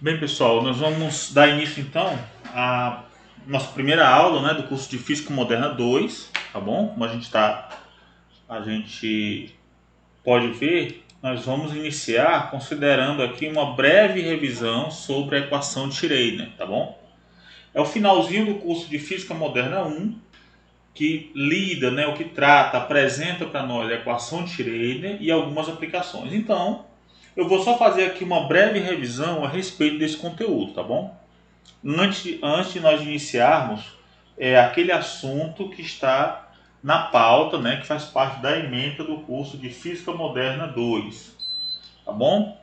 Bem, pessoal, nós vamos dar início então à nossa primeira aula, né, do curso de Física Moderna 2, tá bom? Como a gente pode ver, nós vamos iniciar considerando aqui uma breve revisão sobre a equação de Schreiber, tá bom? É o finalzinho do curso de Física Moderna 1 que lida, né, o que trata, apresenta para nós a equação de Schreiber e algumas aplicações. Então, eu vou só fazer aqui uma breve revisão a respeito desse conteúdo, tá bom? Antes de nós iniciarmos, aquele assunto que está na pauta, né, que faz parte da ementa do curso de Física Moderna 2, tá bom?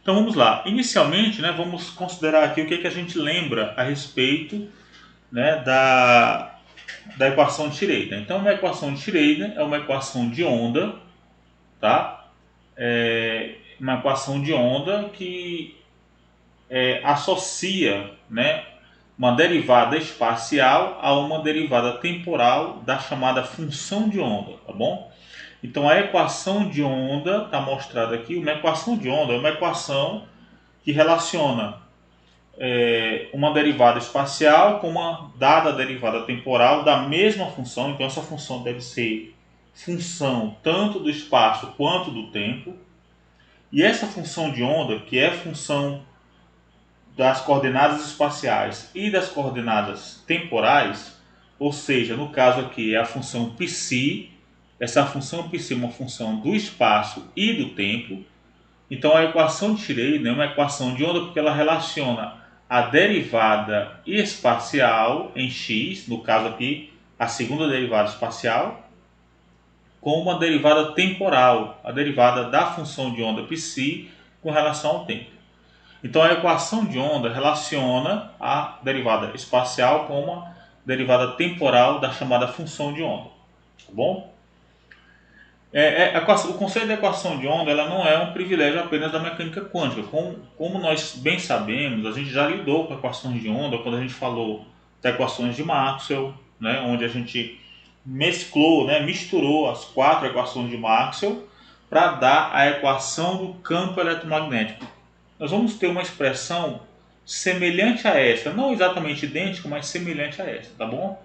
Então vamos lá. Inicialmente, né, vamos considerar aqui o que a gente lembra a respeito, né, da equação de Schreiber. Então, uma equação de Schreiber é uma equação de onda, tá? Uma equação de onda que associa, né, uma derivada espacial a uma derivada temporal da chamada função de onda, tá bom? Então a equação de onda está mostrada aqui. Uma equação de onda é uma equação que relaciona uma derivada espacial com uma dada derivada temporal da mesma função. Então essa função deve ser função tanto do espaço quanto do tempo. E essa função de onda, que é função das coordenadas espaciais e das coordenadas temporais, ou seja, no caso aqui é a função psi, essa função psi é uma função do espaço e do tempo. Então a equação de Schreiber é uma equação de onda porque ela relaciona a derivada espacial em x, no caso aqui a segunda derivada espacial, com uma derivada temporal, a derivada da função de onda psi com relação ao tempo. Então a equação de onda relaciona a derivada espacial com uma derivada temporal da chamada função de onda. Tá bom? O conceito da equação de onda ela não é um privilégio apenas da mecânica quântica. Como nós bem sabemos, a gente já lidou com equações de onda quando a gente falou das equações de Maxwell, né, onde a gente mesclou, né, misturou as quatro equações de Maxwell para dar a equação do campo eletromagnético. Nós vamos ter uma expressão semelhante a essa, não exatamente idêntica, mas semelhante a essa, tá bom?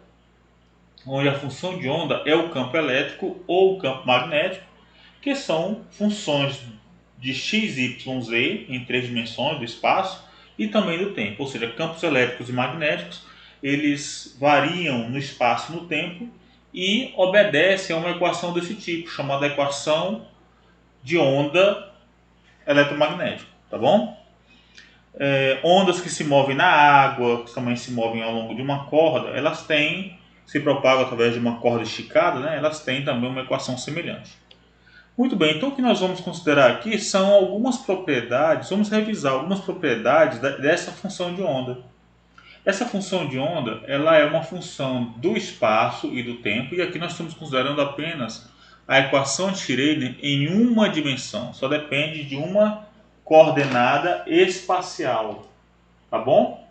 Onde a função de onda é o campo elétrico ou o campo magnético, que são funções de x, y, z em três dimensões do espaço e também do tempo, ou seja, campos elétricos e magnéticos, eles variam no espaço e no tempo e obedecem a uma equação desse tipo, chamada equação de onda eletromagnética, tá bom? Ondas que se movem na água, que também se movem ao longo de uma corda, elas se propagam através de uma corda esticada, né? Elas têm também uma equação semelhante. Muito bem, então o que nós vamos considerar aqui são algumas propriedades, vamos revisar algumas propriedades dessa função de onda. Essa função de onda, ela é uma função do espaço e do tempo, e aqui nós estamos considerando apenas a equação de Schreiber em uma dimensão, só depende de uma coordenada espacial, tá bom?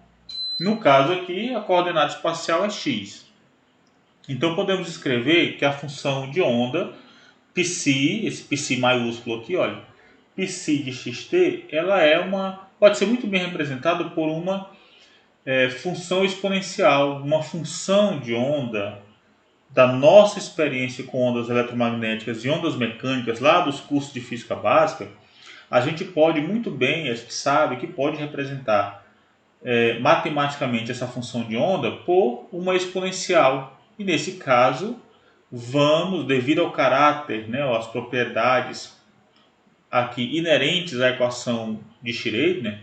No caso aqui, a coordenada espacial é x. Então podemos escrever que a função de onda psi, esse psi maiúsculo aqui, olha, psi de xt, pode ser muito bem representada por uma função exponencial, uma função de onda da nossa experiência com ondas eletromagnéticas e ondas mecânicas lá dos cursos de física básica. A gente pode muito bem, a gente sabe que pode representar matematicamente essa função de onda por uma exponencial. E nesse caso, devido ao caráter, né, às propriedades aqui inerentes à equação de Schreiber,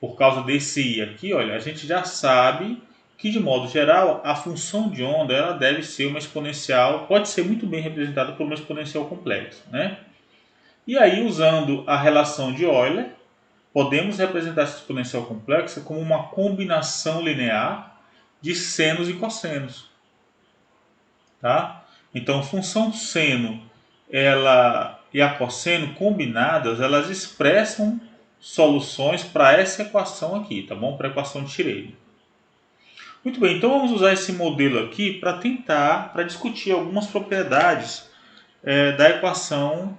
por causa desse i aqui, olha, a gente já sabe que de modo geral a função de onda ela deve ser uma exponencial, pode ser muito bem representada por uma exponencial complexa, né? E aí, usando a relação de Euler, podemos representar essa exponencial complexa como uma combinação linear de senos e cossenos, tá? Então, função seno e a cosseno combinadas, elas expressam soluções para essa equação aqui, tá bom? Para a equação de Schreiber. Muito bem, então vamos usar esse modelo aqui para discutir algumas propriedades da equação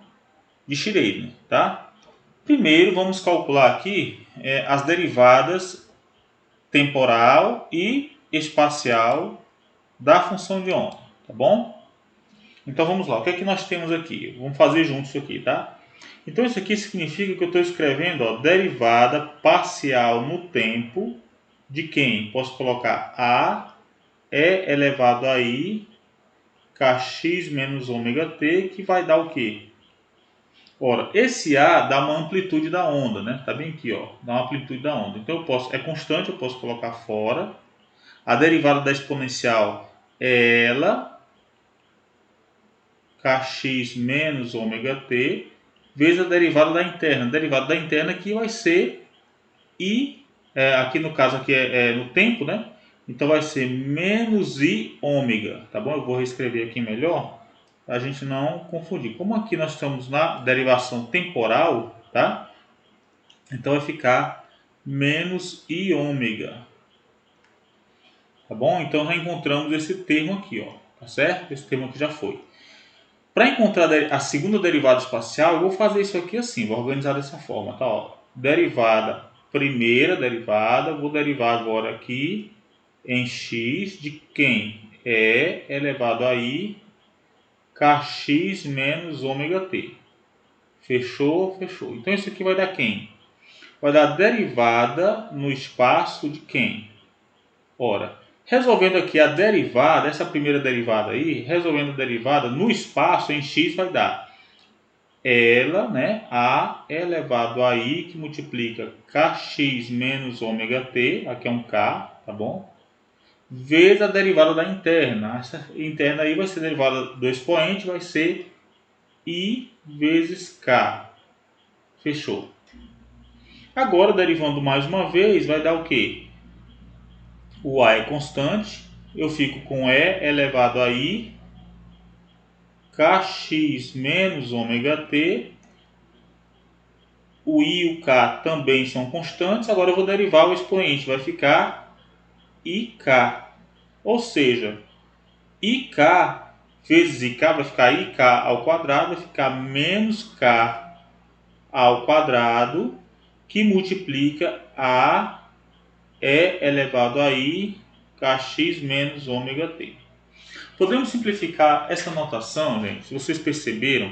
de Schreiber, tá? Primeiro, vamos calcular aqui as derivadas temporal e espacial da função de onda, tá bom? Então vamos lá, o que é que nós temos aqui? Vamos fazer juntos isso aqui, tá? Então isso aqui significa que eu estou escrevendo, ó, derivada parcial no tempo de quem? Posso colocar A é elevado a I kx menos ômega t, que vai dar o quê? Ora, esse A dá uma amplitude da onda, né? Tá bem aqui, ó, dá uma amplitude da onda. Então eu posso, é constante, eu posso colocar fora. A derivada da exponencial é ela, kx menos ômega t, vezes a derivada da interna. A derivada da interna aqui vai ser I, aqui no caso aqui é no tempo, né? Então vai ser menos I ômega, tá bom? Eu vou reescrever aqui melhor, para a gente não confundir. Como aqui nós estamos na derivação temporal, tá? Então vai ficar menos I ômega, tá bom? Então já encontramos esse termo aqui, ó, tá certo? Esse termo aqui já foi. Para encontrar a segunda derivada espacial, eu vou fazer isso aqui assim, vou organizar dessa forma, tá? Ó, derivada, primeira derivada, vou derivar agora aqui em x de quem? É elevado a I kx menos ômega t. Fechou? Fechou. Então isso aqui vai dar quem? Vai dar derivada no espaço de quem? Ora, resolvendo aqui a derivada, essa primeira derivada aí, resolvendo a derivada no espaço em x vai dar ela, né, a elevado a I que multiplica kx menos ômega t, aqui é um k, tá bom? Vezes a derivada da interna. Essa interna aí vai ser derivada do expoente, vai ser I vezes K. Fechou. Agora, derivando mais uma vez, vai dar o quê? O A é constante. Eu fico com E elevado a I kx menos ômega t. O I e o K também são constantes. Agora eu vou derivar o expoente. Vai ficar IK. Ou seja, IK vezes IK vai ficar IK ao quadrado, vai ficar menos K ao quadrado, que multiplica a E elevado a I kx menos ômega t. Podemos simplificar essa notação, gente, se vocês perceberam,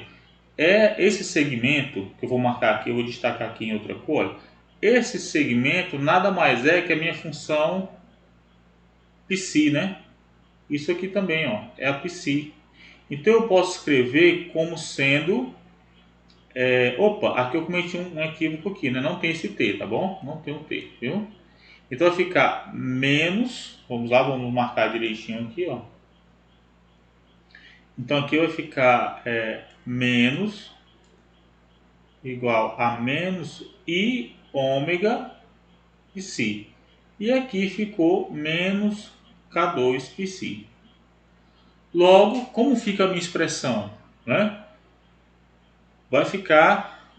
é esse segmento, que eu vou marcar aqui, eu vou destacar aqui em outra cor, esse segmento nada mais é que a minha função psi, né? Isso aqui também, ó, é a psi. Então eu posso escrever como sendo... opa, aqui eu cometi um equívoco aqui, né? Não tem esse t, tá bom? Não tem um t, viu? Então vai ficar menos... Vamos lá, vamos marcar direitinho aqui, ó. Então aqui vai ficar menos igual a menos I ômega psi. E aqui ficou menos K2 psi. Logo, como fica a minha expressão, né? Vai ficar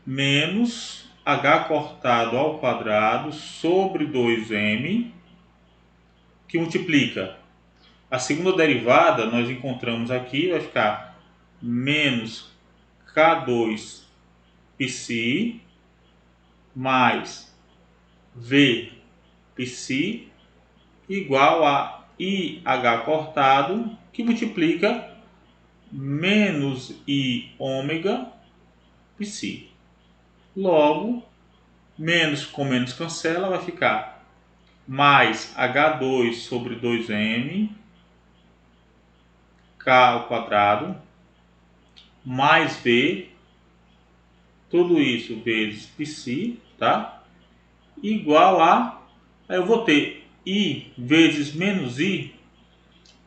menos h cortado ao quadrado sobre 2m, que multiplica. A segunda derivada nós encontramos aqui, vai ficar menos k2 psi mais v psi igual a ih cortado, que multiplica menos I ômega psi. Logo, menos com menos cancela, vai ficar mais H2 sobre 2m, K ao quadrado, mais V, tudo isso vezes psi, tá? Igual a, aí eu vou ter I vezes menos I,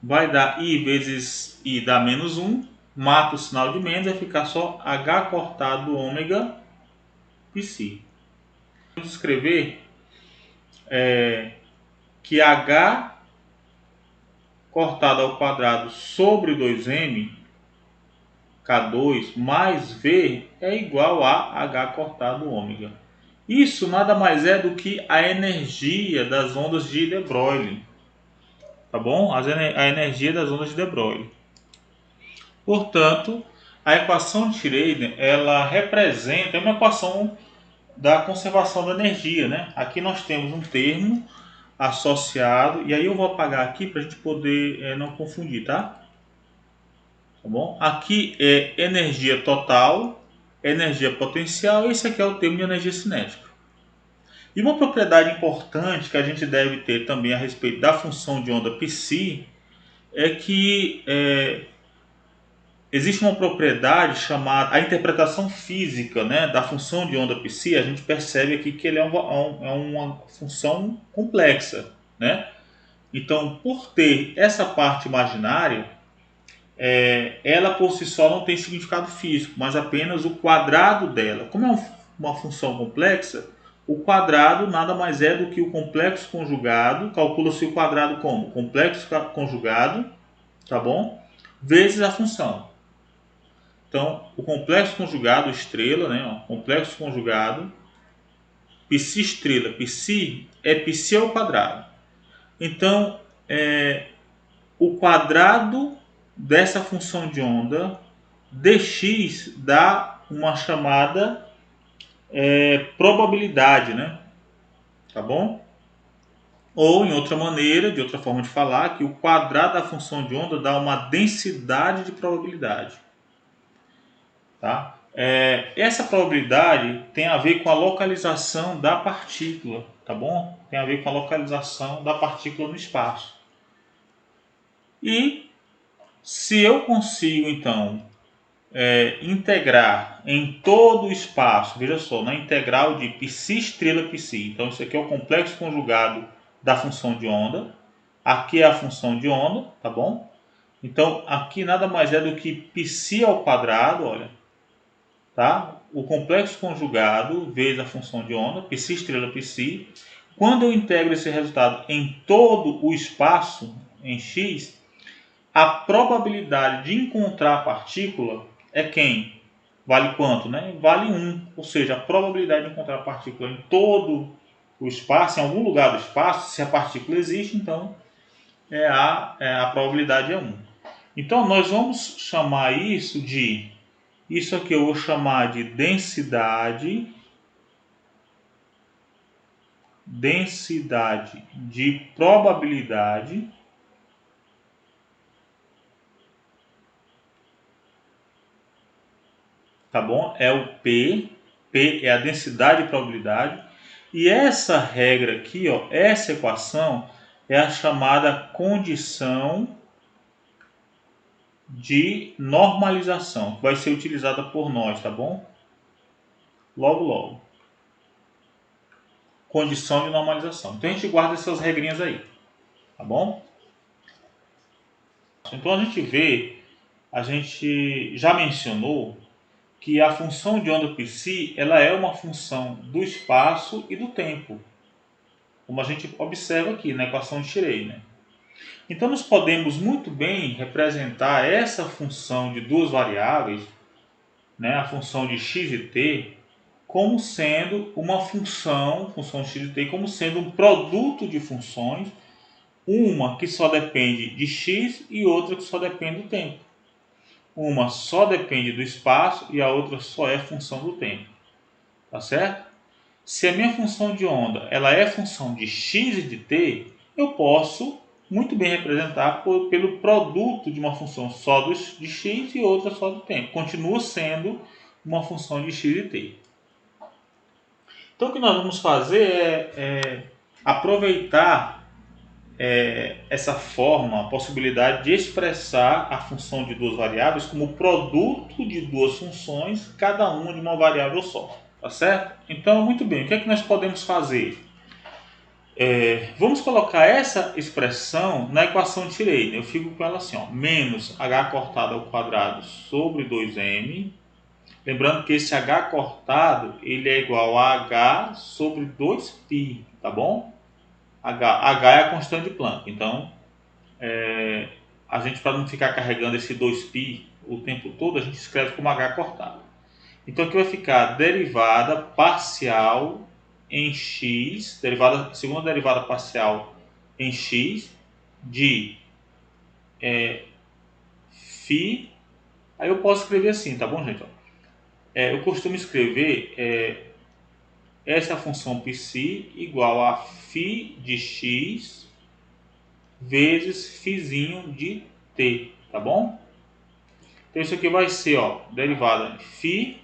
vai dar I vezes I dá menos 1, mata o sinal de menos, vai ficar só H cortado ômega psi. Vamos escrever que H cortado ao quadrado sobre 2m, K2, mais V é igual a H cortado ômega. Isso nada mais é do que a energia das ondas de de Broglie. Tá bom? A energia das ondas de de Broglie. Portanto, a equação de Schreiber, ela representa, é uma equação da conservação da energia, né? Aqui nós temos um termo associado, e aí eu vou apagar aqui para a gente poder não confundir, tá? Tá bom? Aqui é energia total, energia potencial, e esse aqui é o termo de energia cinética. E uma propriedade importante que a gente deve ter também a respeito da função de onda psi é que existe uma propriedade chamada a interpretação física, né, da função de onda psi. A gente percebe aqui que ele é uma função complexa, né? Então, por ter essa parte imaginária, ela por si só não tem significado físico, mas apenas o quadrado dela. Como é uma função complexa, o quadrado nada mais é do que o complexo conjugado. Calcula-se o quadrado como complexo conjugado, tá bom? Vezes a função. Então, o complexo conjugado estrela, né? Ó, complexo conjugado psi estrela, psi é psi ao quadrado. Então, o quadrado dessa função de onda dx dá uma chamada probabilidade, né? Tá bom? Ou, em outra maneira, de outra forma de falar, que o quadrado da função de onda dá uma densidade de probabilidade. Tá? Essa probabilidade tem a ver com a localização da partícula, tá bom? Tem a ver com a localização da partícula no espaço. E se eu consigo, então, integrar em todo o espaço, veja só, na integral de psi estrela psi. Então, isso aqui é o complexo conjugado da função de onda. Aqui é a função de onda, tá bom? Então, aqui nada mais é do que psi ao quadrado, olha, tá? O complexo conjugado vezes a função de onda, psi estrela psi. Quando eu integro esse resultado em todo o espaço, em x, a probabilidade de encontrar a partícula é quem? Vale quanto? Né? Vale 1. Ou seja, a probabilidade de encontrar a partícula em todo o espaço, em algum lugar do espaço, se a partícula existe, então a probabilidade é 1. Então nós vamos chamar isso aqui eu vou chamar de densidade de probabilidade, tá bom? É o P, P é a densidade de probabilidade, e essa regra aqui, ó, essa equação é a chamada condição de normalização, que vai ser utilizada por nós, tá bom? Logo, logo. Condição de normalização. Então a gente guarda essas regrinhas aí, tá bom? Então a gente já mencionou que a função de onda psi ela é uma função do espaço e do tempo, como a gente observa aqui na equação de Tirei, né? Então nós podemos muito bem representar essa função de duas variáveis, né, a função de x e t, como sendo uma função x e t, como sendo um produto de funções, uma que só depende de x e outra que só depende do tempo. Uma só depende do espaço e a outra só é função do tempo. Tá certo? Se a minha função de onda ela é função de x e de t, eu posso muito bem representar pelo produto de uma função só de x e outra só do tempo. Continua sendo uma função de x e t. Então o que nós vamos fazer é aproveitar essa forma, a possibilidade de expressar a função de duas variáveis como produto de duas funções, cada uma de uma variável só. Tá certo? Então, muito bem, o que é que nós podemos fazer? Vamos colocar essa expressão na equação de Tirei. Eu fico com ela assim, ó, menos h cortado ao quadrado sobre 2m. Lembrando que esse h cortado ele é igual a h sobre 2π, tá bom? H é a constante de Planck. Então, a gente, para não ficar carregando esse 2π o tempo todo, a gente escreve como h cortado. Então aqui vai ficar derivada parcial em x, segunda derivada parcial em x de φ. Aí eu posso escrever assim, tá bom, gente? Eu costumo escrever essa é a função psi igual a φ de x vezes φzinho de t, tá bom? Então isso aqui vai ser, ó, derivada de φ,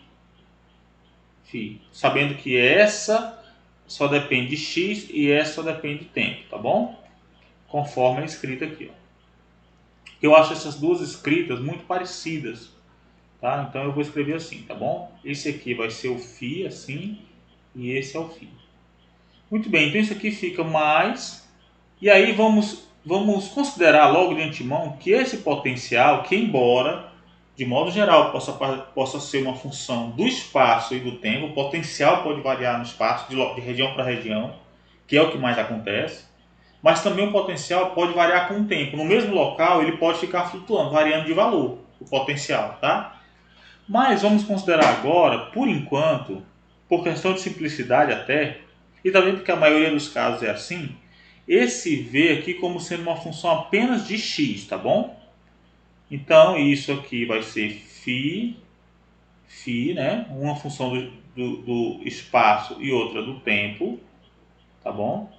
sabendo que essa só depende de x e essa só depende de tempo, tá bom? Conforme é escrito aqui, ó. Eu acho essas duas escritas muito parecidas, tá? Então eu vou escrever assim, tá bom? Esse aqui vai ser o φ, assim, e esse é o φ. Muito bem, então isso aqui fica mais... E aí vamos considerar logo de antemão que esse potencial, que embora de modo geral possa ser uma função do espaço e do tempo, o potencial pode variar no espaço de região para região, que é o que mais acontece, mas também o potencial pode variar com o tempo. No mesmo local ele pode ficar flutuando, variando de valor, o potencial, tá? Mas vamos considerar agora, por enquanto, por questão de simplicidade até, e também porque a maioria dos casos é assim, esse v aqui como sendo uma função apenas de x, tá bom? Então isso aqui vai ser φ, né? Uma função do espaço e outra do tempo, tá bom?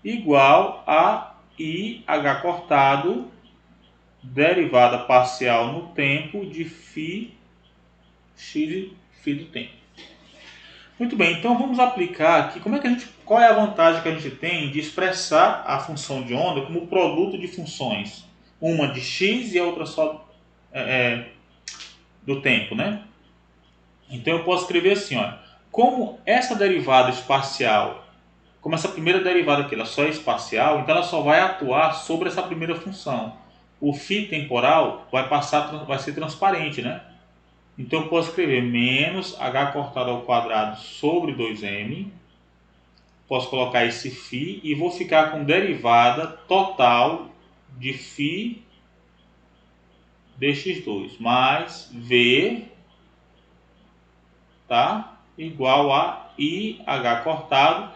Igual a IH cortado, derivada parcial no tempo de φ x do tempo. Muito bem, então vamos aplicar aqui qual é a vantagem que a gente tem de expressar a função de onda como produto de funções, uma de x e a outra só do tempo, né? Então eu posso escrever assim, ó, como essa derivada espacial, como essa primeira derivada aqui, ela só é espacial, então ela só vai atuar sobre essa primeira função. O φ temporal vai ser transparente, né? Então eu posso escrever menos h cortado ao quadrado sobre 2m. Posso colocar esse φ e vou ficar com derivada total de φ dx2 mais v, tá? Igual a IH cortado.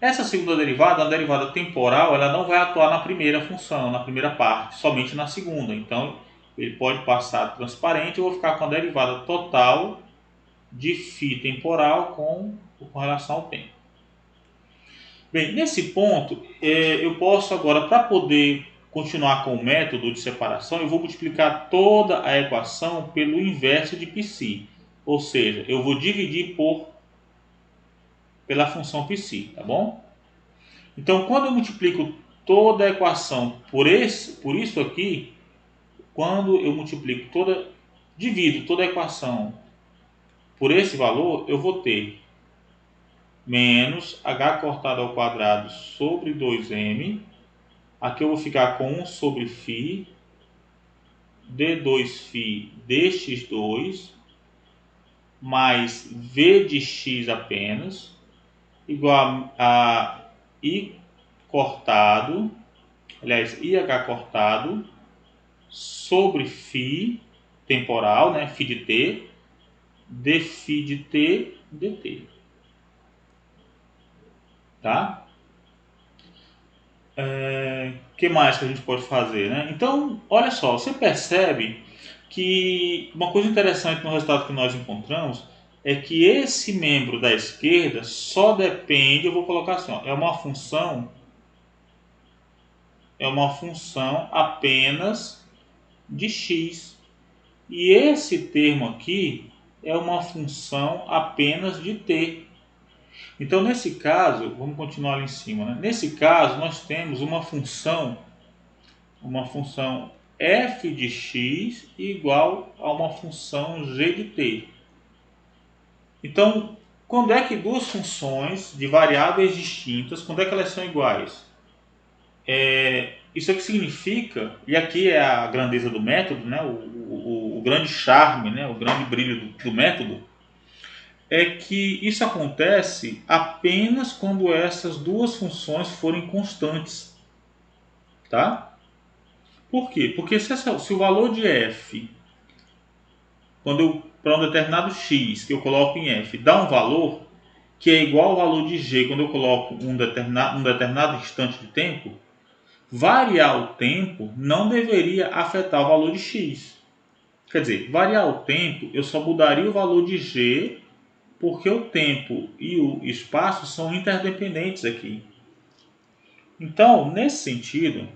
Essa segunda derivada, a derivada temporal, ela não vai atuar na primeira função, na primeira parte, somente na segunda. Então ele pode passar transparente. Eu vou ficar com a derivada total de φ temporal com relação ao tempo. Bem, nesse ponto, eu posso agora, para poder continuar com o método de separação, eu vou multiplicar toda a equação pelo inverso de π. Ou seja, eu vou dividir pela função π, tá bom? Então, quando eu multiplico toda a equação por isso aqui, quando eu divido toda a equação por esse valor, eu vou ter menos h cortado ao quadrado sobre 2m. Aqui eu vou ficar com 1 sobre φ d2φ dx2 mais v de x apenas, igual a i cortado, aliás, IH cortado sobre φ temporal, né, φ de t, dφ de t dt. Tá? Que mais que a gente pode fazer, né? Então, olha só, você percebe que uma coisa interessante no resultado que nós encontramos é que esse membro da esquerda só depende, eu vou colocar assim, ó, é uma função apenas de x. E esse termo aqui é uma função apenas de t. Então, nesse caso, vamos continuar ali em cima, né? Nesse caso, nós temos uma função f de x igual a uma função g de t. Então, quando é que duas funções de variáveis distintas, quando é que elas são iguais? Isso aqui significa, e aqui é a grandeza do método, né? o grande charme, né? O grande brilho do método, é que isso acontece apenas quando essas duas funções forem constantes. Tá? Por quê? Porque se o valor de f, para um determinado x que eu coloco em f, dá um valor que é igual ao valor de g quando eu coloco um determinado instante de tempo, variar o tempo não deveria afetar o valor de x. Quer dizer, variar o tempo, eu só mudaria o valor de g porque o tempo e o espaço são interdependentes aqui. Então, nesse sentido,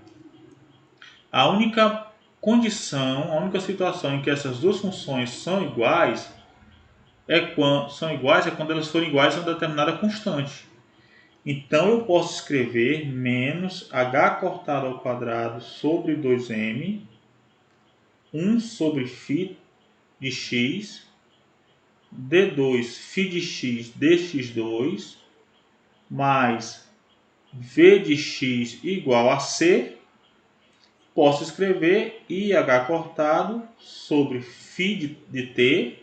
a única condição, a única situação em que essas duas funções são iguais é quando elas forem iguais a uma determinada constante. Então eu posso escrever menos h cortado ao quadrado sobre 2m, 1 sobre φ de x, d2 φ de x dx2, mais v de x igual a c. Posso escrever IH cortado sobre φ de t,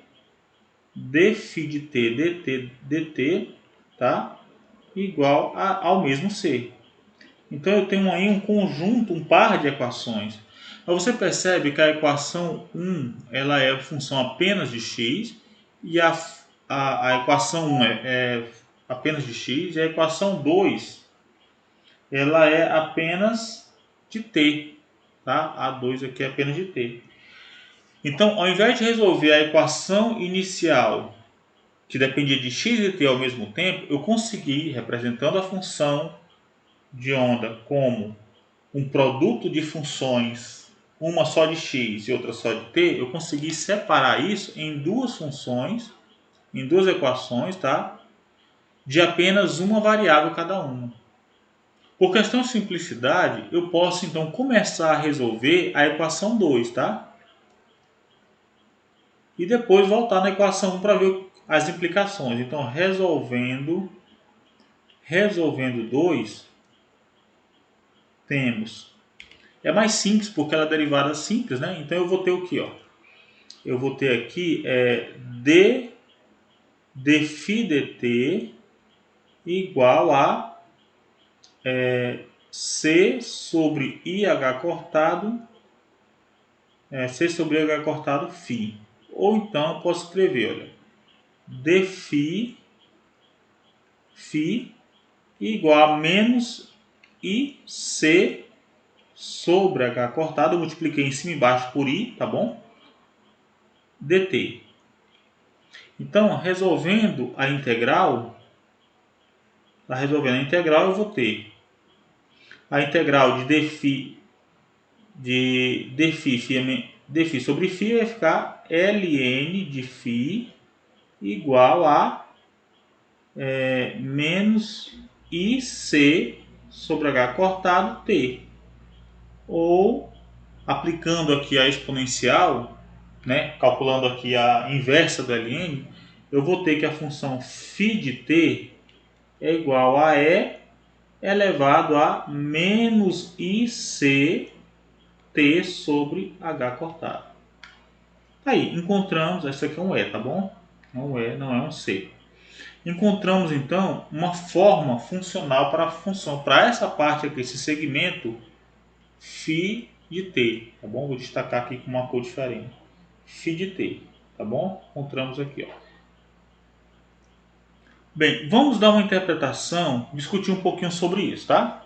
dφ de t dt, tá? Igual ao mesmo C. Então eu tenho aí um conjunto, um par de equações. Mas você percebe que a equação 1 ela é função apenas de x, e a equação 1 é apenas de x, e a equação 2 ela é apenas de t. Tá? A2 aqui é apenas de t. Então, ao invés de resolver a equação inicial, que dependia de x e t ao mesmo tempo, eu consegui, representando a função de onda como um produto de funções, uma só de x e outra só de t, eu consegui separar isso em duas funções, em duas equações, tá? De apenas uma variável cada uma. Por questão de simplicidade, eu posso então começar a resolver a equação 2, tá? E depois voltar na equação 1 para ver as implicações. Então, resolvendo 2, temos... É mais simples porque ela é derivada simples, né? Então eu vou ter o que, ó? Eu vou ter aqui d φ dt igual a c sobre IH cortado, c sobre IH cortado φ. Ou então eu posso escrever, olha, dφ φ igual a menos IC sobre H cortado, eu multipliquei em cima e embaixo por I, tá bom? dt. Então, resolvendo a integral, eu vou ter a integral de dφ sobre φ vai ficar ln de φ igual a menos IC sobre H cortado t. Ou, aplicando aqui a exponencial, né, calculando aqui a inversa do ln, eu vou ter que a função φ de t é igual a e elevado a menos IC t sobre h cortado. Aí, encontramos, esse aqui é um e, tá bom? É um e, não é um c. Encontramos então uma forma funcional para a função, para essa parte aqui, esse segmento φ de t, tá bom? Vou destacar aqui com uma cor diferente. Φ de t, tá bom? Encontramos aqui, ó. Bem, vamos dar uma interpretação, discutir um pouquinho sobre isso, tá?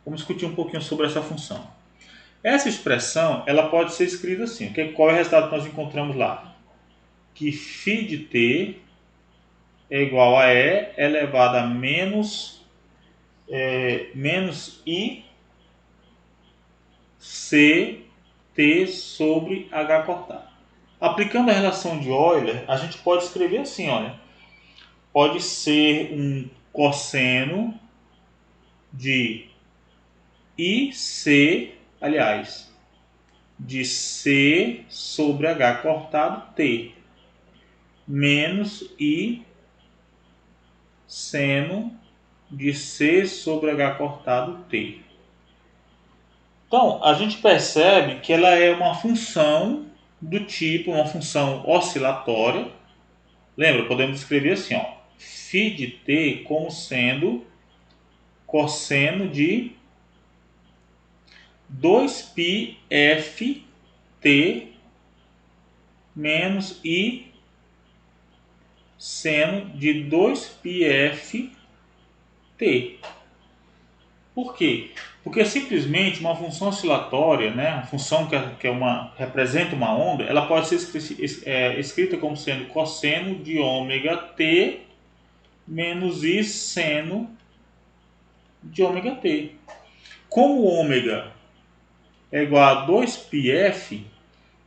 Vamos discutir um pouquinho sobre essa função. Essa expressão, ela pode ser escrita assim. Qual é o resultado que nós encontramos lá? Que φ de t é igual a e elevado a menos I C t sobre h cortado. Aplicando a relação de Euler, a gente pode escrever assim, olha. Pode ser um cosseno de IC, aliás, de C sobre H cortado T, menos I seno de C sobre H cortado T. Então, a gente percebe que ela é uma função do tipo, uma função oscilatória. Lembra, podemos escrever assim, ó, φ de t como sendo cosseno de 2πf t menos I seno de 2πf t. Por quê? Porque simplesmente uma função oscilatória, né, uma função representa uma onda, ela pode ser escrita como sendo cosseno de ômega t menos i seno de ômega t. Como ômega é igual a 2πf,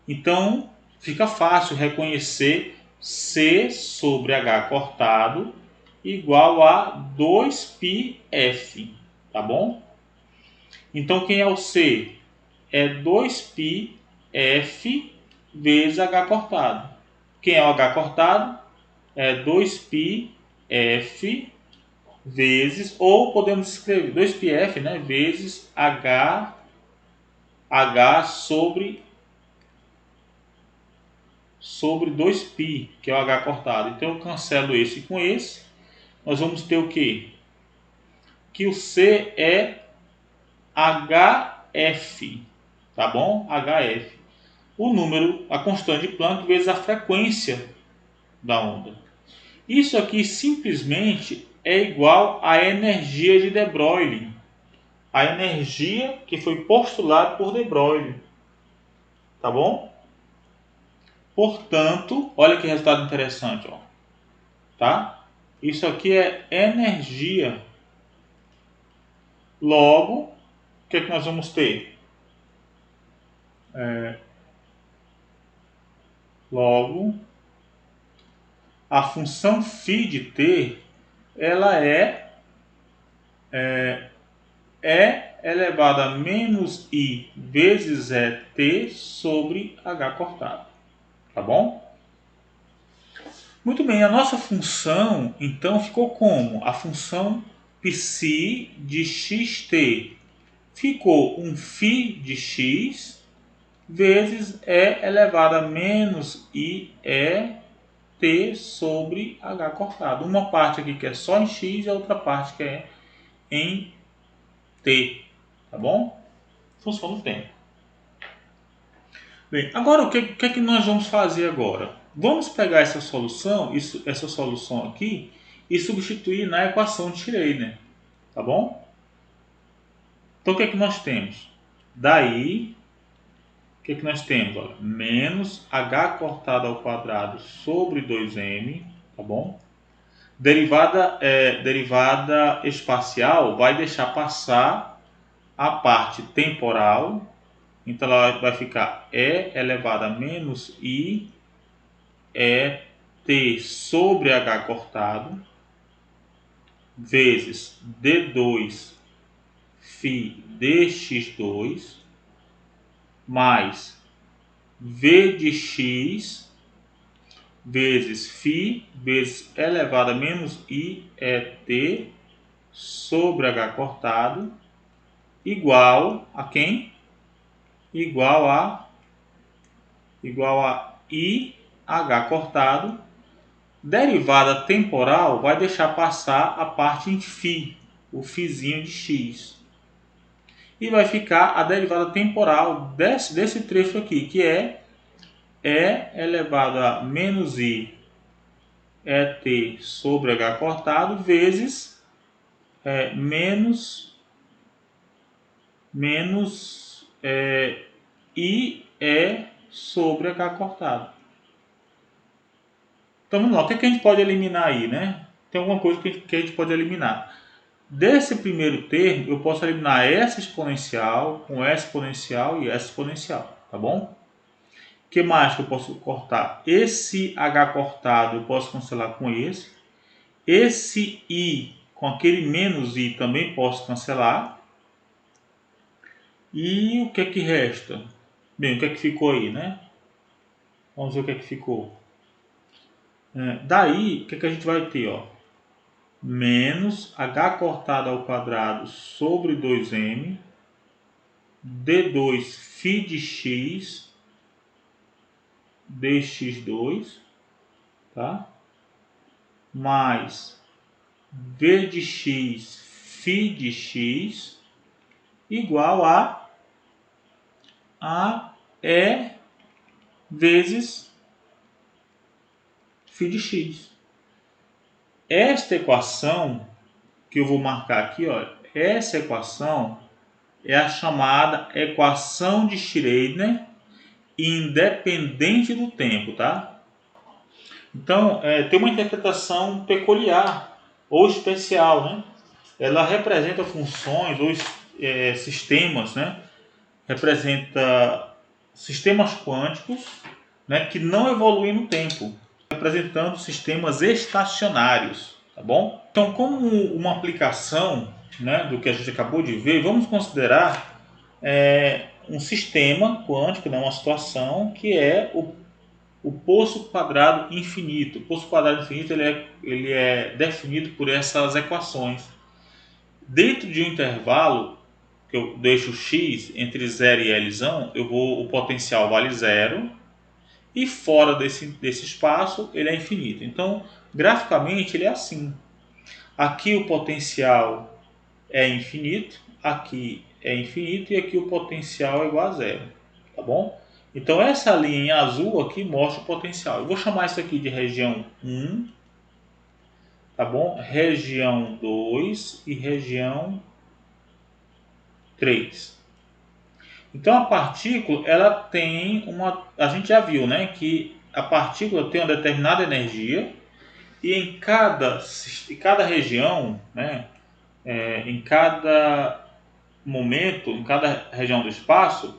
então fica fácil reconhecer C sobre H cortado igual a 2πf, tá bom? Então quem é o C? É 2πf vezes H cortado. Quem é o H cortado? É 2πf vezes, ou podemos escrever 2πf, né, vezes H sobre 2π, que é o H cortado. Então eu cancelo esse com esse. Nós vamos ter o quê? Que o C é HF, tá bom? HF. O número, a constante de Planck vezes a frequência da onda. Isso aqui simplesmente é igual à energia de de Broglie. A energia que foi postulada por de Broglie. Tá bom? Portanto, olha que resultado interessante, ó. Tá? Isso aqui é energia. Logo, o que é que nós vamos ter? Logo, a função φ de t, ela é elevado a menos i vezes et sobre h cortado. Tá bom? Muito bem, a nossa função então ficou como? A função psi de xt ficou um φ de x vezes e elevado a menos i e t sobre h cortado. Uma parte aqui que é só em x e a outra parte que é em t. Tá bom? Função do tempo. Bem, agora o que é que nós vamos fazer agora? Vamos pegar essa solução aqui e substituir na equação de Schreier, tá bom? Então o que é que nós temos? Daí, o que é que nós temos? Olha, menos h cortado ao quadrado sobre 2m, tá bom? Derivada espacial vai deixar passar a parte temporal. Então ela vai ficar e elevado a menos i t sobre h cortado vezes d2 φ dx2 mais v de x vezes φ vezes elevado a menos i t sobre h cortado igual a quem? Igual a i h cortado. Derivada temporal vai deixar passar a parte em φ, o φzinho de x. E vai ficar a derivada temporal desse trecho aqui, que é e elevado a menos i et sobre h cortado vezes menos i e sobre h cortado. Então vamos lá, o que a gente pode eliminar aí, né? Tem alguma coisa que a gente pode eliminar. Desse primeiro termo, eu posso eliminar essa exponencial com essa exponencial e essa exponencial, tá bom? O que mais que eu posso cortar? Esse h cortado eu posso cancelar com esse. Esse i com aquele menos i também posso cancelar. E o que é que resta? Bem, o que é que ficou aí, né? Vamos ver o que é que ficou. Daí, o que é que a gente vai ter, ó? Menos h cortado ao quadrado sobre 2m, d2 φ de x, dx2, tá? Mais v de x, φ de x, igual a e vezes φ de x. Esta equação que eu vou marcar aqui, ó, essa equação é a chamada equação de Schrödinger independente do tempo, tá? Então, tem uma interpretação peculiar ou especial, né? Ela representa funções ou sistemas, né? Representa sistemas quânticos, né, que não evoluem no tempo, representando sistemas estacionários, tá bom? Então, como uma aplicação, né, do que a gente acabou de ver, vamos considerar um sistema quântico, né, uma situação que é o poço quadrado infinito. O poço quadrado infinito ele é definido por essas equações. Dentro de um intervalo que eu deixo x entre 0 e L, o potencial vale zero, e fora desse espaço ele é infinito. Então, graficamente ele é assim. Aqui o potencial é infinito, aqui é infinito e aqui o potencial é igual a zero. Tá bom? Então essa linha em azul aqui mostra o potencial. Eu vou chamar isso aqui de região 1, tá bom? Região 2 e região 3. Então a partícula, ela tem a gente já viu, né, que a partícula tem uma determinada energia e em cada região, né, em cada momento, em cada região do espaço,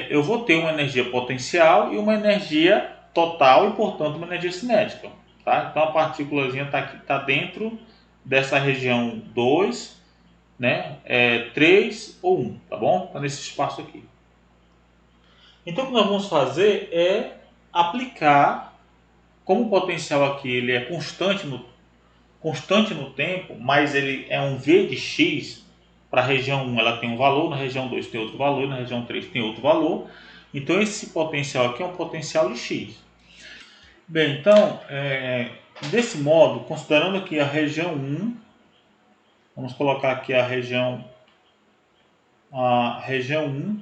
eu vou ter uma energia potencial e uma energia total e, portanto, uma energia cinética. Tá? Então a partículazinha tá dentro dessa região 2, né, 3 ou 1, tá bom? Está nesse espaço aqui. Então o que nós vamos fazer é aplicar, como o potencial aqui ele é constante no tempo, mas ele é um V de x. Para a região 1 ela tem um valor, na região 2 tem outro valor, na região 3 tem outro valor. Então esse potencial aqui é um potencial de x. Bem, então, desse modo, considerando aqui a região 1, vamos colocar aqui a região 1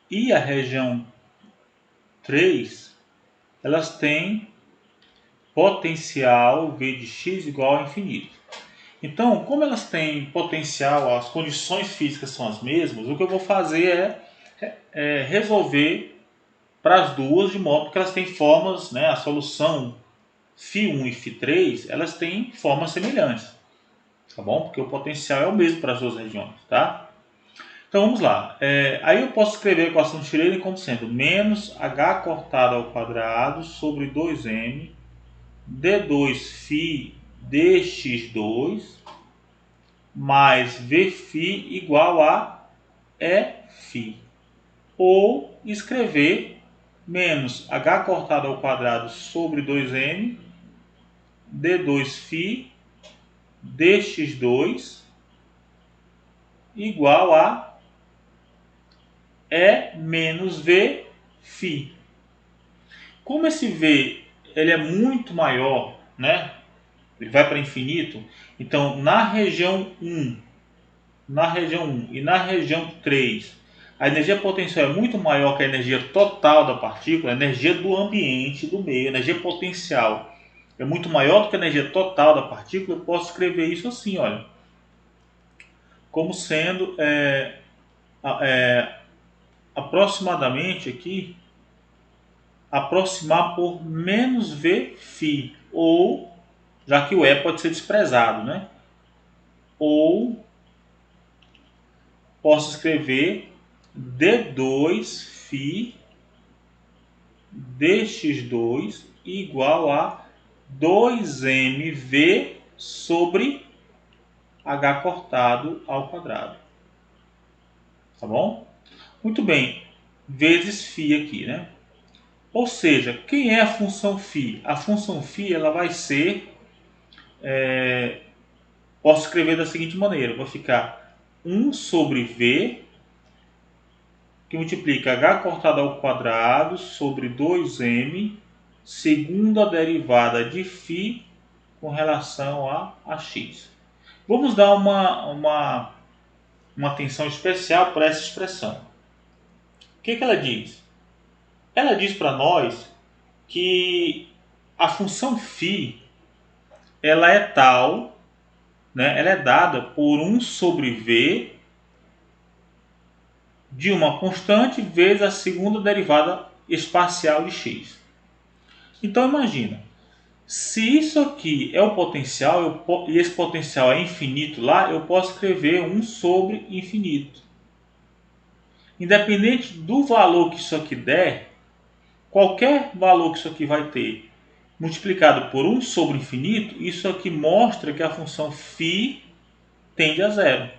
e a região 3, elas têm potencial V de x igual a infinito. Então, como elas têm potencial, as condições físicas são as mesmas, o que eu vou fazer é resolver para as duas de modo que elas têm formas, né, a solução φ1 e φ3, elas têm formas semelhantes, tá bom? Porque o potencial é o mesmo para as duas regiões, tá? Então vamos lá. Aí eu posso escrever a equação de Schrödinger como sendo menos h cortado ao quadrado sobre 2m d2φ dx2 mais vφ igual a Eφ. Ou escrever menos h cortado ao quadrado sobre 2m d2φ dx2 igual a E menos Vφ. Como esse V ele é muito maior, né? Ele vai para infinito, então na região 1 e na região 3, a energia potencial é muito maior que a energia total da partícula, a energia do ambiente, do meio, a energia potencial é muito maior do que a energia total da partícula. Eu posso escrever isso assim, olha, como sendo aproximadamente aqui, aproximar por menos Vφ, ou, já que o E pode ser desprezado, né? Ou posso escrever D2φ dx2 igual a 2mv sobre h cortado ao quadrado. Tá bom? Muito bem. Vezes φ aqui, né? Ou seja, quem é a função φ? A função φ ela vai ser... posso escrever da seguinte maneira. Vai ficar 1 sobre v, que multiplica h cortado ao quadrado sobre 2m, segundo a derivada de φ com relação a x. Vamos dar uma atenção especial para essa expressão. O que ela diz? Ela diz para nós que a função φ ela é tal né, ela é dada por 1 sobre v de uma constante vezes a segunda derivada espacial de x. Então imagina, se isso aqui é o potencial e esse potencial é infinito lá, eu posso escrever 1 sobre infinito. Independente do valor que isso aqui der, qualquer valor que isso aqui vai ter multiplicado por 1 sobre infinito, isso aqui mostra que a função φ tende a zero.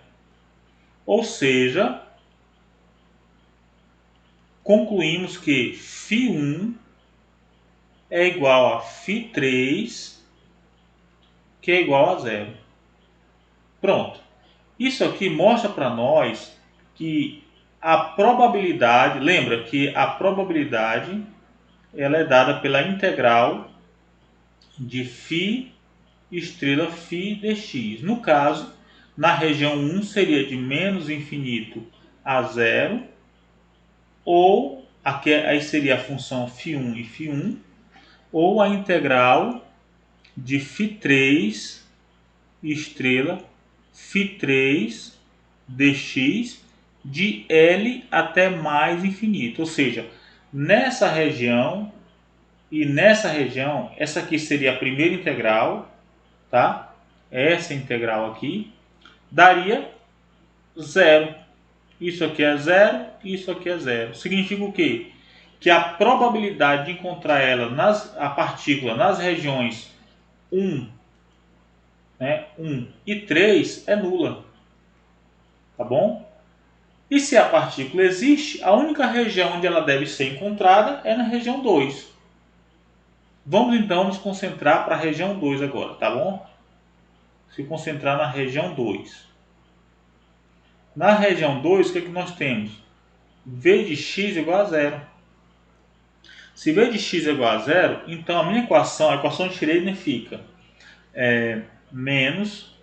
Ou seja, concluímos que φ1 é igual a φ3, que é igual a zero. Pronto. Isso aqui mostra para nós que a probabilidade, lembra que a probabilidade ela é dada pela integral de φ estrela φ dx. No caso, na região 1 seria de menos infinito a zero, ou aqui aí seria a função φ1 e φ1, ou a integral de φ3 estrela φ3 dx de L até mais infinito. Ou seja, nessa região e nessa região, essa aqui seria a primeira integral, tá? Essa integral aqui daria zero. Isso aqui é zero, isso aqui é zero. Significa o quê? Que a probabilidade de encontrar ela a partícula nas regiões 1, né, 1 e 3 é nula. Tá bom? E se a partícula existe, a única região onde ela deve ser encontrada é na região 2. Vamos então nos concentrar para a região 2 agora, tá bom? Se concentrar na região 2. Na região 2, o que é que nós temos? V de x igual a zero. Se V de x é igual a zero, então a minha equação, a equação de Schrödinger fica menos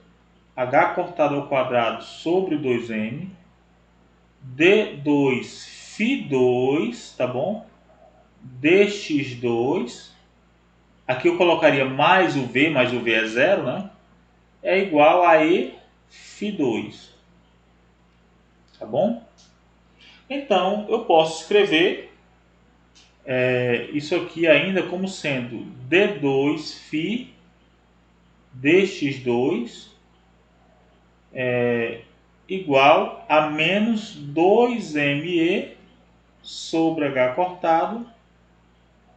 h cortado ao quadrado sobre 2m d2 φ2, tá bom? dx2, aqui eu colocaria mais o v, mas o v é zero, né? É igual a e φ2, tá bom? Então eu posso escrever isso aqui ainda como sendo d2 φ dx2 igual a menos 2me sobre h cortado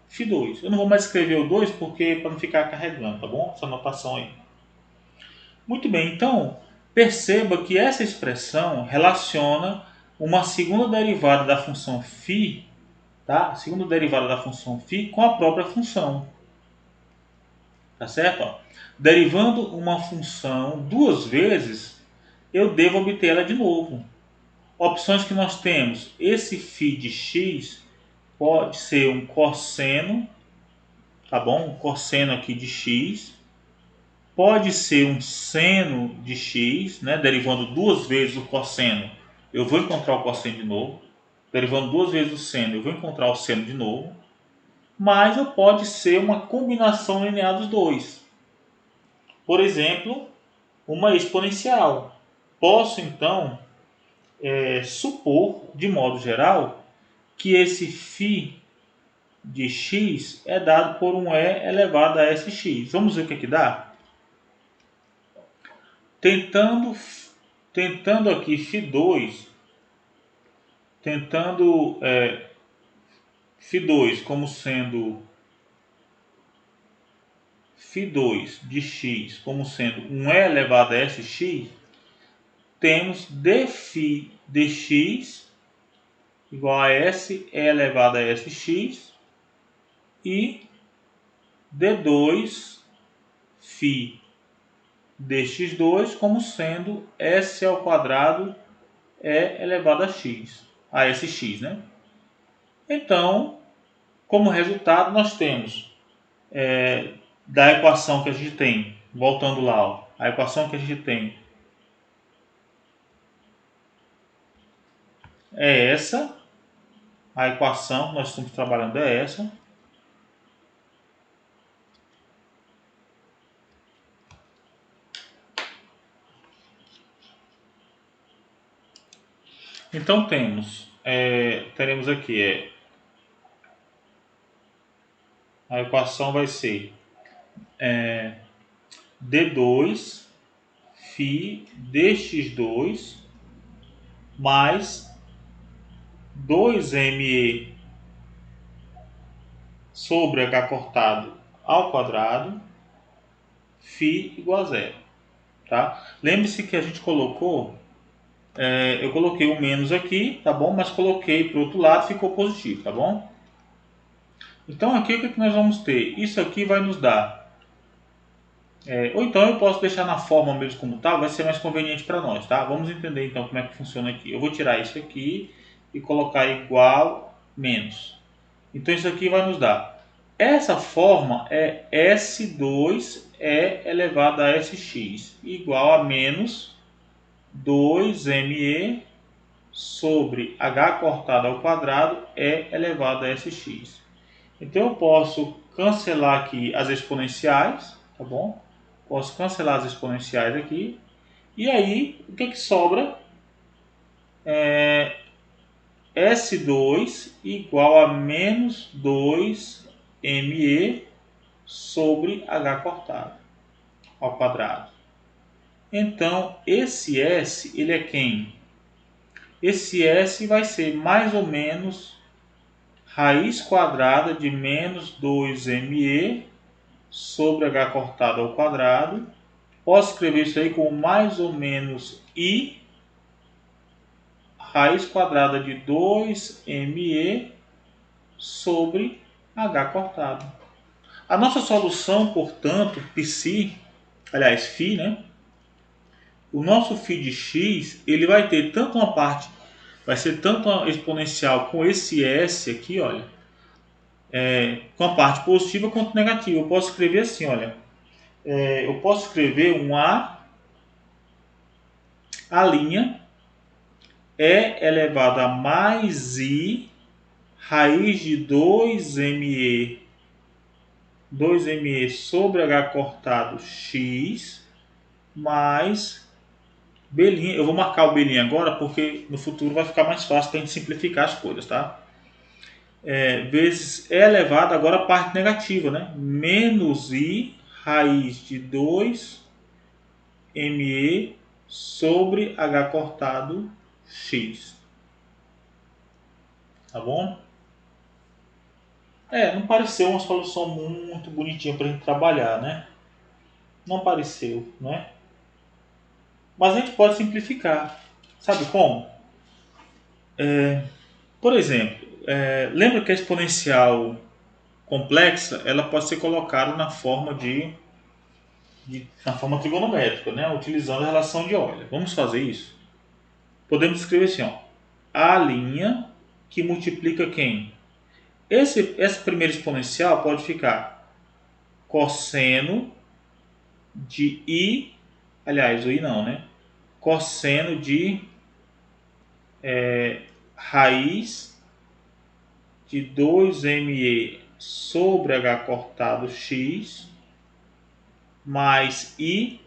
φ2. Eu não vou mais escrever o 2 porque para não ficar carregando, tá bom? Essa anotação aí. Muito bem, então perceba que essa expressão relaciona uma segunda derivada da função φ, tá? Segunda derivada da função φ com a própria função. Tá certo? Ó, derivando uma função duas vezes, eu devo obter ela de novo. Opções que nós temos: esse φ de x pode ser um cosseno, tá bom? Um cosseno aqui de x. Pode ser um seno de x, né? Derivando duas vezes o cosseno, eu vou encontrar o cosseno de novo. Derivando duas vezes o seno, eu vou encontrar o seno de novo. Mas pode ser uma combinação linear dos dois. Por exemplo, uma exponencial. Posso então supor, de modo geral, que esse φ de x é dado por um e elevado a sx. Vamos ver o que dá? Tentando aqui φ2, φ2 como sendo φ2 de x como sendo um e elevado a sx, temos dφ dx igual a s e elevado a sx e d2 φ dx2 como sendo s ao quadrado e elevado a x, a sx, né? Então, como resultado, nós temos da equação que a gente tem, voltando lá, ó, a equação que a gente tem é essa, a equação que nós estamos trabalhando é essa. Então teremos aqui, a equação vai ser D2 φ dx2 mais 2me sobre h cortado ao quadrado, φ igual a zero. Tá? Lembre-se que a gente colocou, eu coloquei o menos aqui, tá bom? Mas coloquei para o outro lado, ficou positivo, tá bom? Então aqui o que nós vamos ter? Isso aqui vai nos dar, ou então eu posso deixar na forma mesmo como está, vai ser mais conveniente para nós, tá? Vamos entender então como é que funciona aqui. Eu vou tirar isso aqui e colocar igual menos. Então isso aqui vai nos dar, essa forma é S2 elevado a Sx igual a menos 2me sobre h cortado ao quadrado elevado a Sx. Então eu posso cancelar aqui as exponenciais, tá bom? Posso cancelar as exponenciais aqui. E aí, o que sobra? S2 igual a menos 2me sobre h cortado ao quadrado. Então, esse S, ele é quem? Esse S vai ser mais ou menos raiz quadrada de menos 2me sobre h cortado ao quadrado. Posso escrever isso aí como mais ou menos I raiz quadrada de 2me sobre h cortado. A nossa solução, portanto, φ, né? O nosso φ de x, ele vai ter tanto uma parte, vai ser tanto uma exponencial com esse s aqui, olha, com a parte positiva quanto negativa. Eu posso escrever assim, olha, eu posso escrever um a' elevado a mais i raiz de 2me sobre h cortado x mais b'. Eu vou marcar o b' agora porque no futuro vai ficar mais fácil para a gente simplificar as coisas, tá? Vezes elevado, agora a parte negativa, né? Menos i raiz de 2me sobre h cortado x. Tá bom? Não pareceu uma solução muito bonitinha para a gente trabalhar, né? Não pareceu, né? Mas a gente pode simplificar. Sabe como? Por exemplo, lembra que a exponencial complexa ela pode ser colocada na forma na forma trigonométrica, né? Utilizando a relação de Euler. Vamos fazer isso? Podemos escrever assim, ó, a' que multiplica quem? Essa primeira exponencial pode ficar cosseno de i, aliás, o i não, né? Cosseno de raiz de 2me sobre h cortado x mais i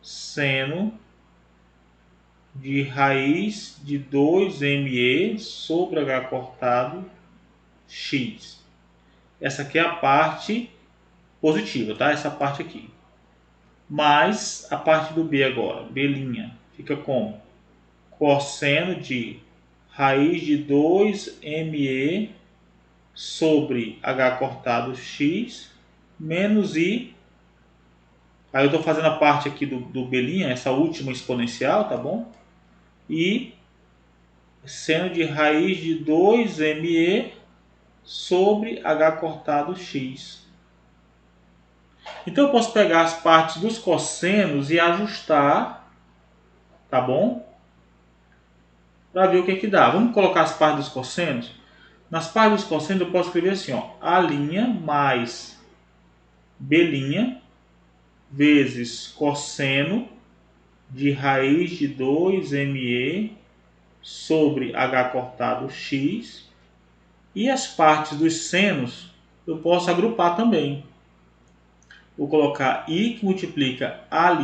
seno de raiz de 2me sobre h cortado x. Essa aqui é a parte positiva, tá? Essa parte aqui. Mais a parte do b agora, b' fica como? Cosseno de raiz de 2me sobre h cortado x menos i. Aí eu estou fazendo a parte aqui do b', essa última exponencial, tá bom? E seno de raiz de 2me sobre h cortado x. Então eu posso pegar as partes dos cossenos e ajustar, tá bom? Para ver o que dá. Vamos colocar as partes dos cossenos? Nas partes dos cossenos eu posso escrever assim, ó, a' mais b' vezes cosseno de raiz de 2me sobre h cortado x. E as partes dos senos eu posso agrupar também. Vou colocar i que multiplica a'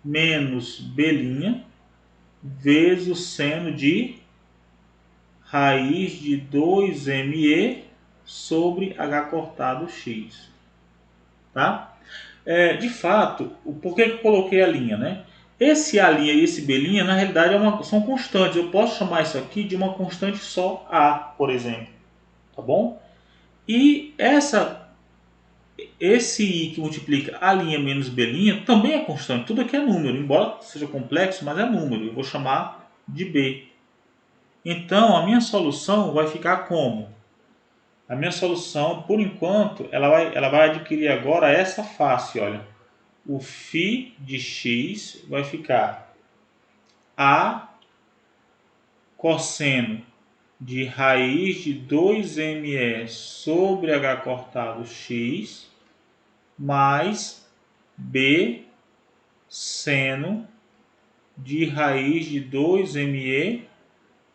menos b' vezes o seno de raiz de 2ME sobre H cortado X. Tá? De fato, por que eu coloquei a linha, né? Esse A' e esse B', na realidade, são constantes. Eu posso chamar isso aqui de uma constante só A, por exemplo. Tá bom? E esse I que multiplica A' menos B' também é constante. Tudo aqui é número, embora seja complexo, mas é número. Eu vou chamar de B. Então, a minha solução vai ficar como? A minha solução, por enquanto, ela vai adquirir agora essa face, olha. O φ de x vai ficar A cosseno de raiz de 2ME sobre H cortado x mais B seno de raiz de 2ME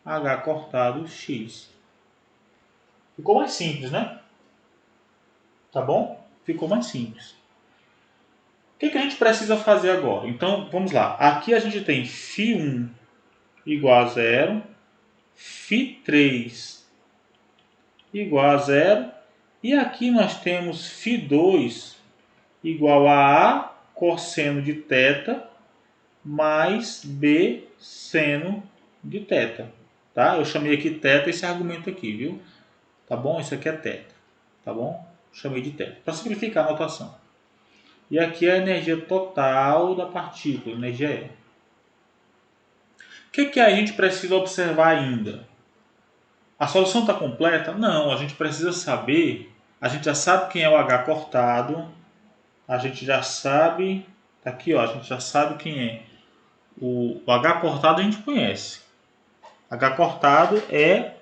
H cortado x. Ficou mais simples, né? Tá bom? Ficou mais simples. O que a gente precisa fazer agora? Então, vamos lá. Aqui a gente tem φ1 igual a zero, φ3 igual a zero, e aqui nós temos φ2 igual a A cosseno de θ mais B seno de θ. Tá? Eu chamei aqui θ esse argumento aqui, viu? Tá bom? Isso aqui é θ. Tá bom? Chamei de θ. Para simplificar a notação. E aqui é a energia total da partícula, energia E. O que a gente precisa observar ainda? A solução está completa? Não, a gente precisa saber, a gente já sabe quem é o H cortado, a gente já sabe, tá aqui ó, a gente já sabe quem é. O H cortado a gente conhece. H cortado é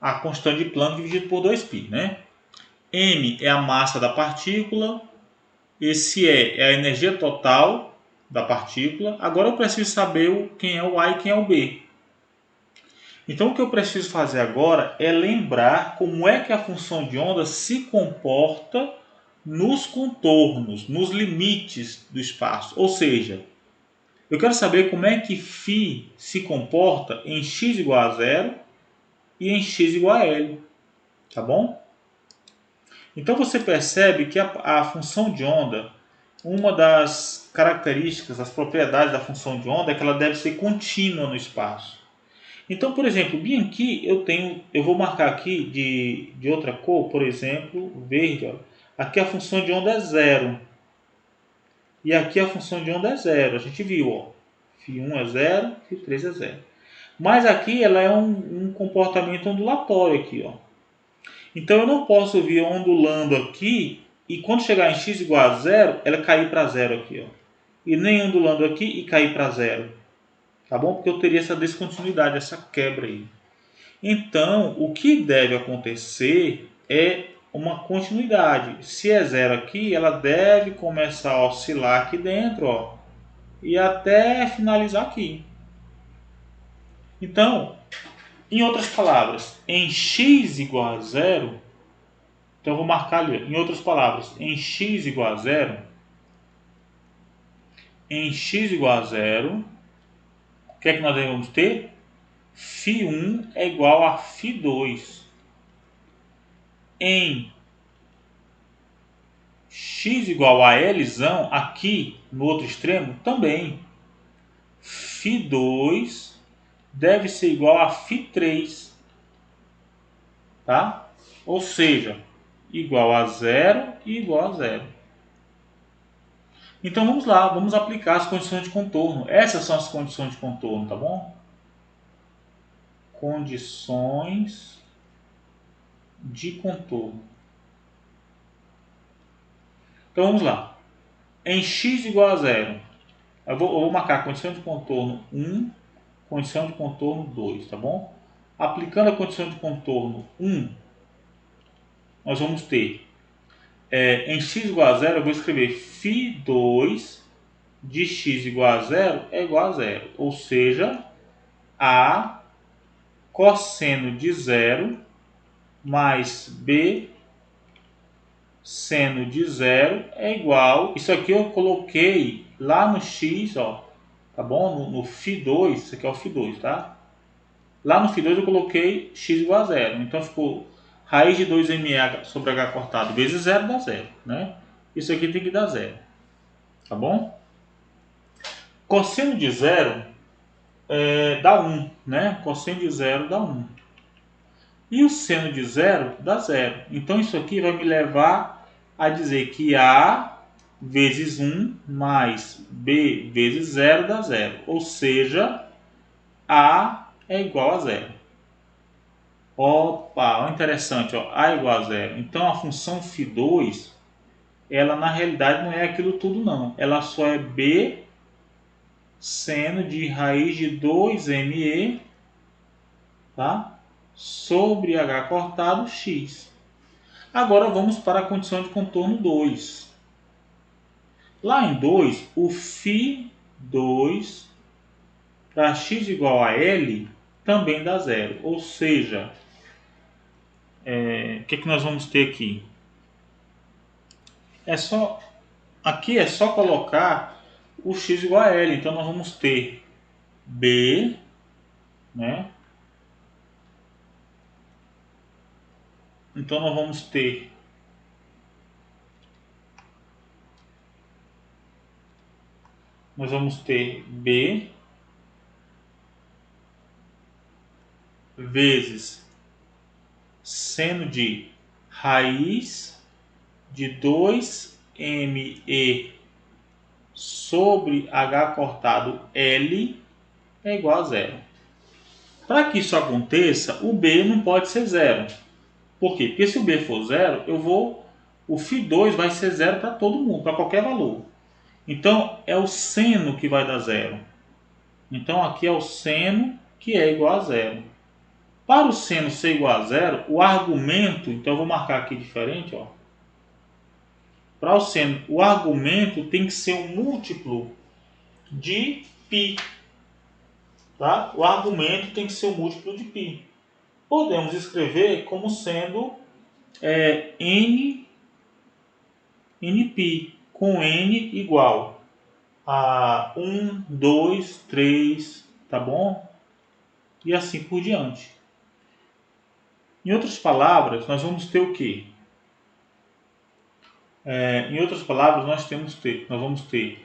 a constante de Planck dividido por 2π, né? M é a massa da partícula, esse é a energia total da partícula. Agora eu preciso saber quem é o A e quem é o B. Então o que eu preciso fazer agora é lembrar como é que a função de onda se comporta nos contornos, nos limites do espaço. Ou seja, eu quero saber como é que φ se comporta em x igual a zero e em x igual a L. Tá bom? Então você percebe que a função de onda, uma das características, das propriedades da função de onda é que ela deve ser contínua no espaço. Então, por exemplo, bem aqui eu vou marcar aqui de outra cor, por exemplo, verde. Ó. Aqui a função de onda é zero. E aqui a função de onda é zero. A gente viu, ó. φ1 é zero, φ3 é zero. Mas aqui ela é um comportamento ondulatório aqui, ó. Então eu não posso vir ondulando aqui e quando chegar em x igual a zero, ela cair para zero aqui, ó. E nem ondulando aqui e cair para zero. Tá bom? Porque eu teria essa descontinuidade, essa quebra aí. Então, o que deve acontecer é uma continuidade. Se é zero aqui, ela deve começar a oscilar aqui dentro, ó, e até finalizar aqui. Então, em outras palavras, em x igual a zero, então eu vou marcar ali, em outras palavras, em x igual a zero, o que é que nós devemos ter? φ1 é igual a φ2. Em x igual a Lzão, aqui no outro extremo, também. φ2 deve ser igual a φ3. Tá? Ou seja, igual a zero e igual a zero. Então vamos lá, vamos aplicar as condições de contorno. Essas são as condições de contorno, tá bom? Condições de contorno. Então vamos lá. Em x igual a zero, eu vou marcar condição de contorno 1, condição de contorno 2, tá bom? Aplicando a condição de contorno 1, nós vamos ter, em x igual a zero, eu vou escrever φ2 de x igual a zero é igual a zero. Ou seja, A cosseno de zero mais B seno de zero é igual. Isso aqui eu coloquei lá no x, ó, tá bom? No φ2, isso aqui é o φ2, tá? Lá no φ2 eu coloquei x igual a zero, então ficou raiz de 2me sobre h cortado vezes zero dá zero, né? Isso aqui tem que dar zero, tá bom? Cosseno de zero dá 1, né? Cosseno de zero dá 1. E o seno de zero dá zero. Então isso aqui vai me levar a dizer que A vezes 1 mais B vezes zero dá zero. Ou seja, A é igual a zero. Opa, interessante, ó, A é igual a zero. Então a função φ2, ela na realidade não é aquilo tudo não. Ela só é B seno de raiz de 2me, tá? Sobre h cortado x. Agora vamos para a condição de contorno 2. Lá em 2, o φ2 para x igual a L também dá zero. Ou seja, o que nós vamos ter aqui? Aqui é só colocar o x igual a L. Então nós vamos ter B, né? Então nós vamos ter B vezes seno de raiz de 2me sobre h cortado L é igual a zero. Para que isso aconteça, o B não pode ser zero. Por quê? Porque se o B for zero, o φ2 vai ser zero para todo mundo, para qualquer valor. Então é o seno que vai dar zero. Então aqui é o seno que é igual a zero. Para o seno ser igual a zero, o argumento, então eu vou marcar aqui diferente, ó. Para o seno, o argumento tem que ser um múltiplo de π. Tá? O argumento tem que ser um múltiplo de π. Podemos escrever como sendo nπ, com n igual a 1, 2, 3, tá bom? E assim por diante. Em outras palavras, nós vamos ter o quê? Em outras palavras, nós vamos ter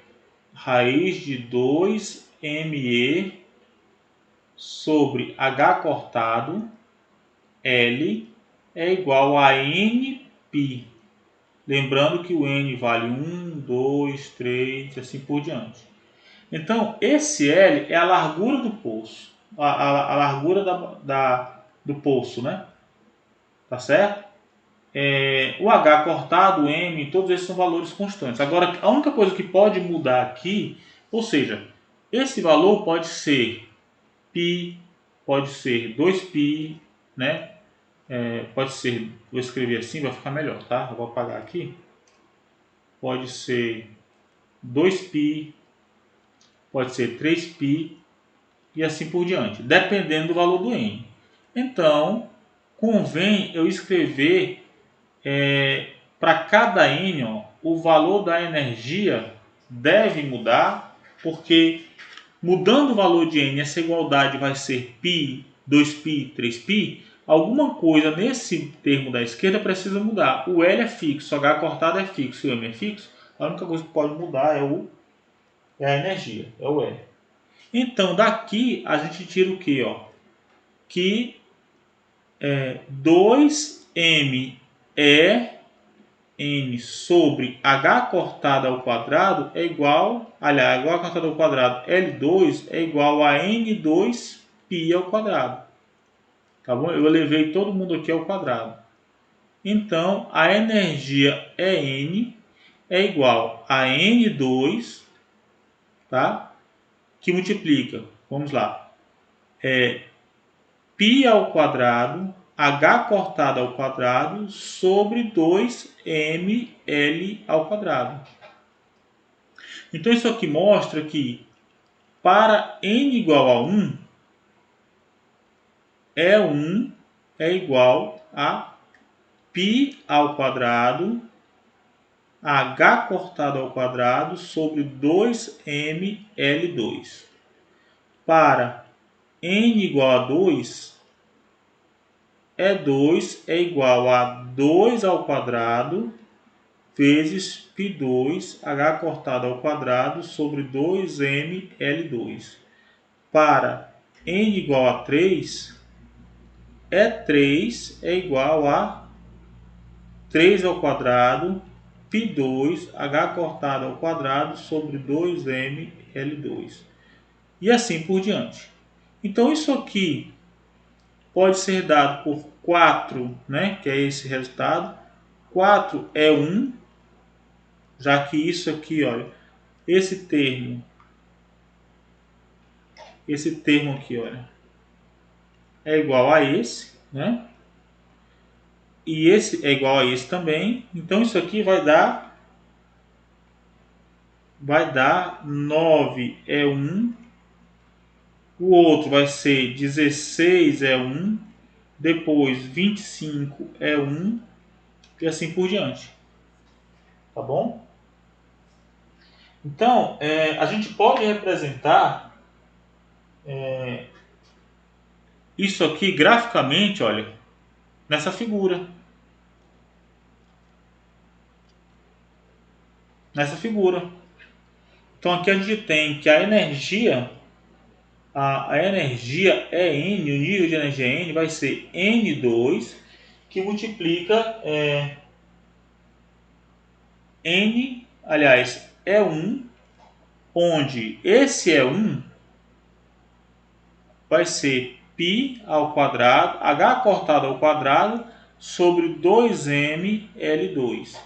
raiz de 2me sobre h cortado L é igual a nπ. Lembrando que o n vale 1, 2, 3 e assim por diante. Então, esse L é a largura do poço. A largura do poço, né? Tá certo? O H cortado, o M, todos esses são valores constantes. Agora, a única coisa que pode mudar aqui, ou seja, esse valor pode ser π, pode ser 2π, né? Pode ser, vou escrever assim, vai ficar melhor, tá? Eu vou apagar aqui. Pode ser 2π, pode ser 3π e assim por diante, dependendo do valor do n. Então, convém eu escrever para cada n, ó, o valor da energia deve mudar, porque mudando o valor de n, essa igualdade vai ser π, 2π, 3π, alguma coisa nesse termo da esquerda precisa mudar. O L é fixo, o H cortado é fixo, o M é fixo, a única coisa que pode mudar é a energia, é o L. Então, daqui a gente tira o que? Que 2m n sobre h cortado ao quadrado é igual, aliás, h cortado ao quadrado L2 é igual a n2π ao quadrado. Tá bom? Eu elevei todo mundo aqui ao quadrado. Então, a energia N é igual a N2, tá? Que multiplica, vamos lá, π ao quadrado, h cortado ao quadrado, sobre 2ml ao quadrado. Então isso aqui mostra que para n igual a 1, 1 é igual a π ao quadrado H cortado ao quadrado sobre 2mL2. Para n igual a 2, E2 é igual a 2 ao quadrado vezes π2, H cortado ao quadrado sobre 2mL2. Para n igual a 3, E3 é igual a 3 ao quadrado π2, H cortado ao quadrado sobre 2mL2. E assim por diante. Então isso aqui pode ser dado por 4, né, que é esse resultado. 4 é 1, já que isso aqui, olha, esse termo aqui, olha, é igual a esse, né? E esse é igual a esse também. Então isso aqui vai dar 9 é 1. O outro vai ser 16 é 1. Depois 25 é 1. E assim por diante. Tá bom? Então, a gente pode representar isso aqui graficamente, olha, nessa figura. Nessa figura. Então aqui a gente tem que a energia é N, o nível de energia N vai ser N2, que multiplica N, aliás, é 1, onde esse é 1 vai ser π ao quadrado, H cortado ao quadrado, sobre 2mL2.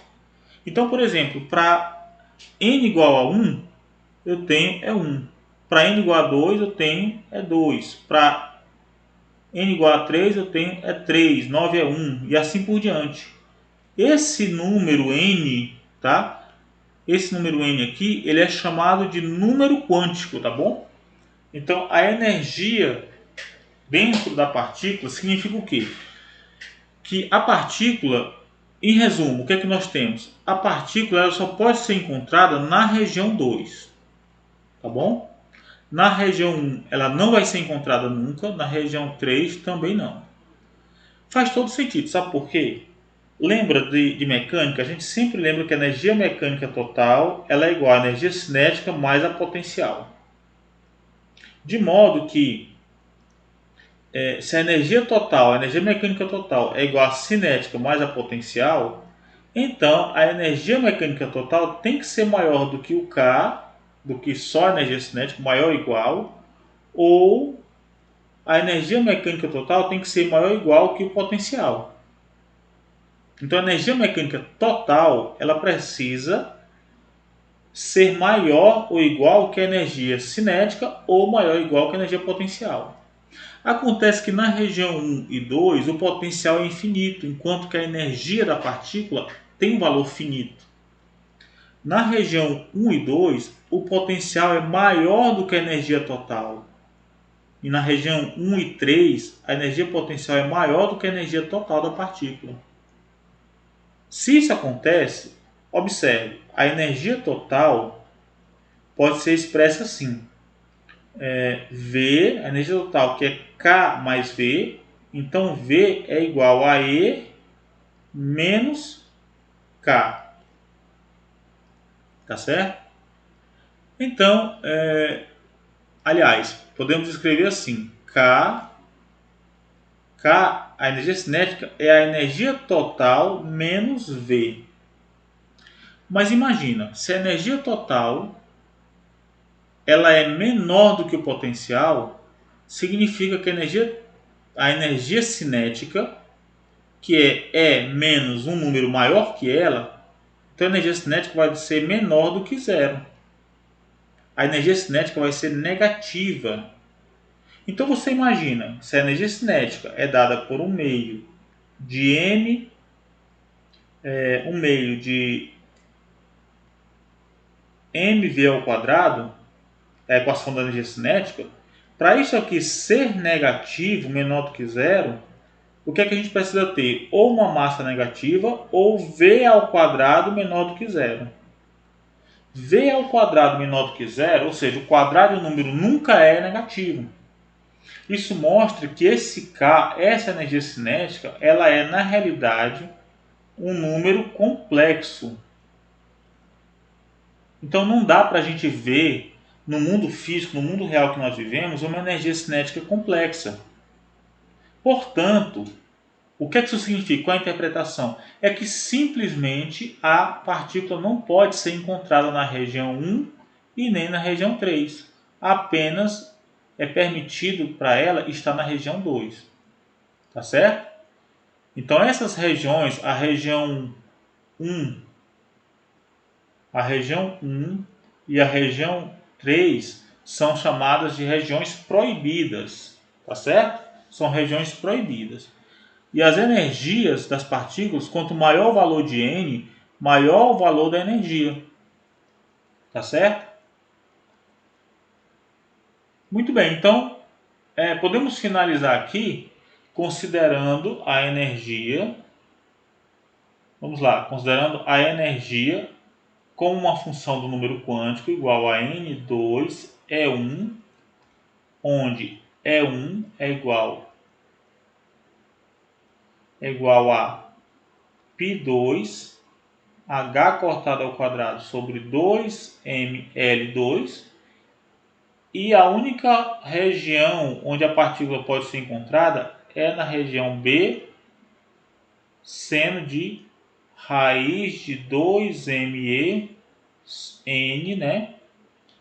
Então, por exemplo, para N igual a 1, eu tenho 1. Para N igual a 2, eu tenho 2. Para N igual a 3, eu tenho 3. 9 é 1. E assim por diante. Esse número N, tá? Esse número N aqui, ele é chamado de número quântico, tá bom? Então, a energia dentro da partícula significa o quê? Que a partícula, em resumo, o que é que nós temos? A partícula ela só pode ser encontrada na região 2, tá bom? Na região 1 ela não vai ser encontrada nunca, na região 3 também não. Faz todo sentido, sabe por quê? Lembra de mecânica? A gente sempre lembra que a energia mecânica total ela é igual à energia cinética mais a potencial. De modo que se a energia total, a energia mecânica total é igual à cinética mais a potencial, então a energia mecânica total tem que ser maior do que o K, do que só a energia cinética, maior ou igual, ou a energia mecânica total tem que ser maior ou igual que o potencial. Então a energia mecânica total ela precisa ser maior ou igual que a energia cinética ou maior ou igual que a energia potencial. Acontece que na região 1 e 2 o potencial é infinito, enquanto que a energia da partícula tem um valor finito. Na região 1 e 2 o potencial é maior do que a energia total. E na região 1 e 3 a energia potencial é maior do que a energia total da partícula. Se isso acontece, observe, a energia total pode ser expressa assim. V, a energia total, que é K mais V, então V é igual a E menos K. Tá certo? Então, aliás, podemos escrever assim, K, a energia cinética é a energia total menos V. Mas imagina, se a energia total ela é menor do que o potencial, significa que a energia cinética, que é menos um número maior que ela, então a energia cinética vai ser menor do que zero. A energia cinética vai ser negativa. Então você imagina, se a energia cinética é dada por um meio de m, um meio de mv ao quadrado, é a equação da energia cinética, para isso aqui ser negativo, menor do que zero, o que é que a gente precisa ter? Ou uma massa negativa ou V ao quadrado menor do que zero. V ao quadrado menor do que zero, ou seja, o quadrado do número nunca é negativo. Isso mostra que esse K, essa energia cinética, ela é na realidade um número complexo. Então não dá para a gente ver no mundo físico, no mundo real que nós vivemos, uma energia cinética complexa. Portanto, o que é que isso significa? Qual é a interpretação? É que simplesmente a partícula não pode ser encontrada na região 1 e nem na região 3. Apenas é permitido para ela estar na região 2. Tá certo? Então essas regiões, a região 1, a região 1 e a região 3 são chamadas de regiões proibidas. Tá certo? São regiões proibidas. E as energias das partículas, quanto maior o valor de N, maior o valor da energia. Tá certo? Muito bem, então podemos finalizar aqui considerando a energia. Vamos lá, considerando a energia como uma função do número quântico igual a N2 E1, onde E1 é igual a π2 h cortado ao quadrado sobre 2mL2, e a única região onde a partícula pode ser encontrada é na região B, seno de raiz de 2mE n, né,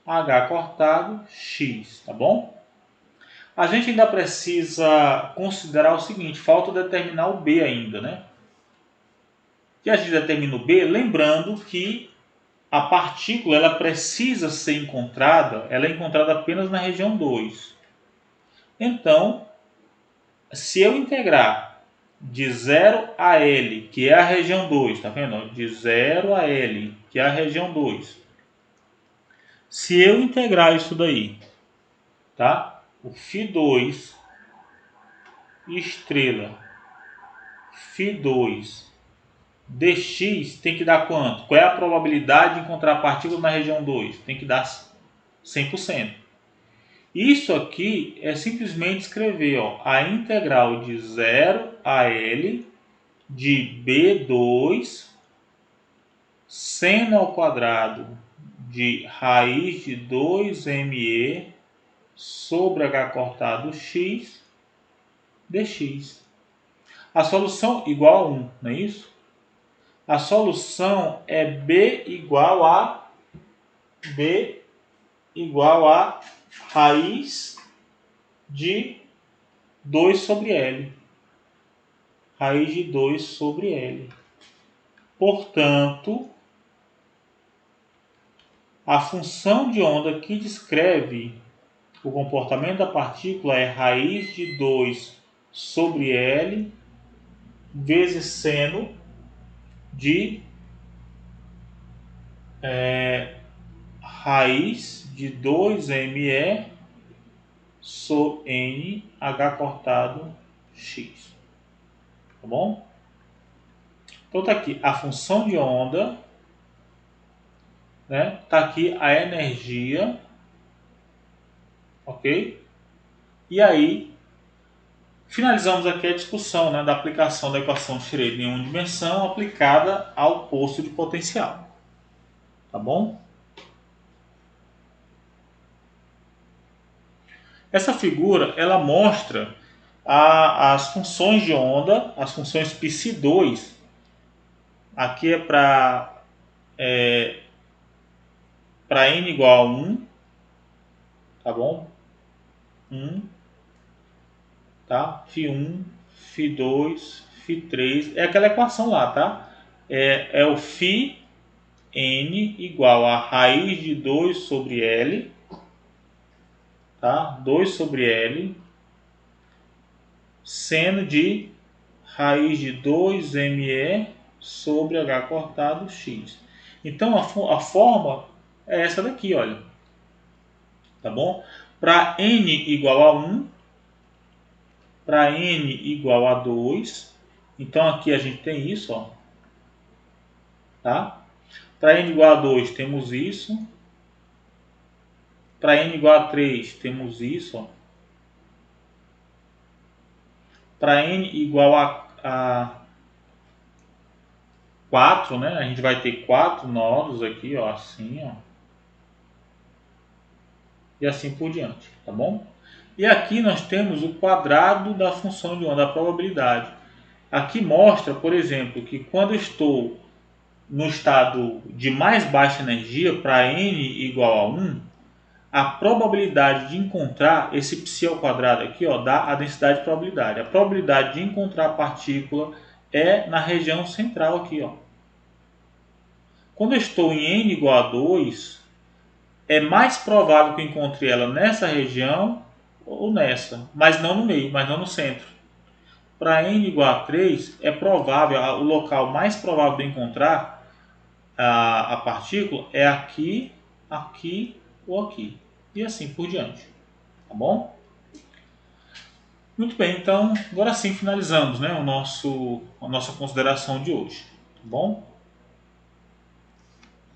h cortado x, tá bom? A gente ainda precisa considerar o seguinte, falta determinar o B ainda, né? E a gente determina o B, lembrando que a partícula ela precisa ser encontrada, ela é encontrada apenas na região 2. Então, se eu integrar de 0 a L, que é a região 2, tá vendo? De 0 a L, que é a região 2. Se eu integrar isso daí, tá? O φ2 estrela φ2 dx tem que dar quanto? Qual é a probabilidade de encontrar a partícula na região 2? Tem que dar 100%. Isso aqui é simplesmente escrever a integral de 0 a L de B2 seno ao quadrado de raiz de 2mE sobre h cortado x dx. A solução igual a 1, não é isso? A solução é B igual a raiz de 2 sobre L. Raiz de 2 sobre L. Portanto, a função de onda que descreve o comportamento da partícula é raiz de 2 sobre L vezes seno de raiz de 2mE sobre N h cortado x. Tá bom? Então tá aqui a função de onda, né? Tá aqui a energia, ok? E aí finalizamos aqui a discussão, né, da aplicação da equação de Schrödinger em uma dimensão aplicada ao posto de potencial. Tá bom? Essa figura ela mostra as funções de onda, as funções π2. Aqui é para n igual a 1, tá bom? 1, tá? φ1, φ2, φ3, é aquela equação lá, tá? É o φ n igual a raiz de 2 sobre L, tá? 2 sobre L, seno de raiz de 2mE sobre h cortado x. Então a forma é essa daqui, olha. Tá bom? Para n igual a 1, para n igual a 2. Então aqui a gente tem isso, ó, tá? Para n igual a 2 temos isso. Para n igual a 3 temos isso, ó. Para n igual a 4, né? A gente vai ter 4 nodos aqui, ó, assim, ó. E assim por diante, tá bom? E aqui nós temos o quadrado da função de onda, da probabilidade. Aqui mostra, por exemplo, que quando eu estou no estado de mais baixa energia, para n igual a 1, a probabilidade de encontrar esse π ao quadrado aqui, ó, dá a densidade de probabilidade. A probabilidade de encontrar a partícula é na região central aqui, ó. Quando eu estou em n igual a 2, é mais provável que eu encontre ela nessa região ou nessa, mas não no meio, mas não no centro. Para n igual a 3, é provável, o local mais provável de encontrar a partícula é aqui, aqui ou aqui. E assim por diante. Tá bom? Muito bem, então agora sim finalizamos, né, a nossa consideração de hoje. Tá bom?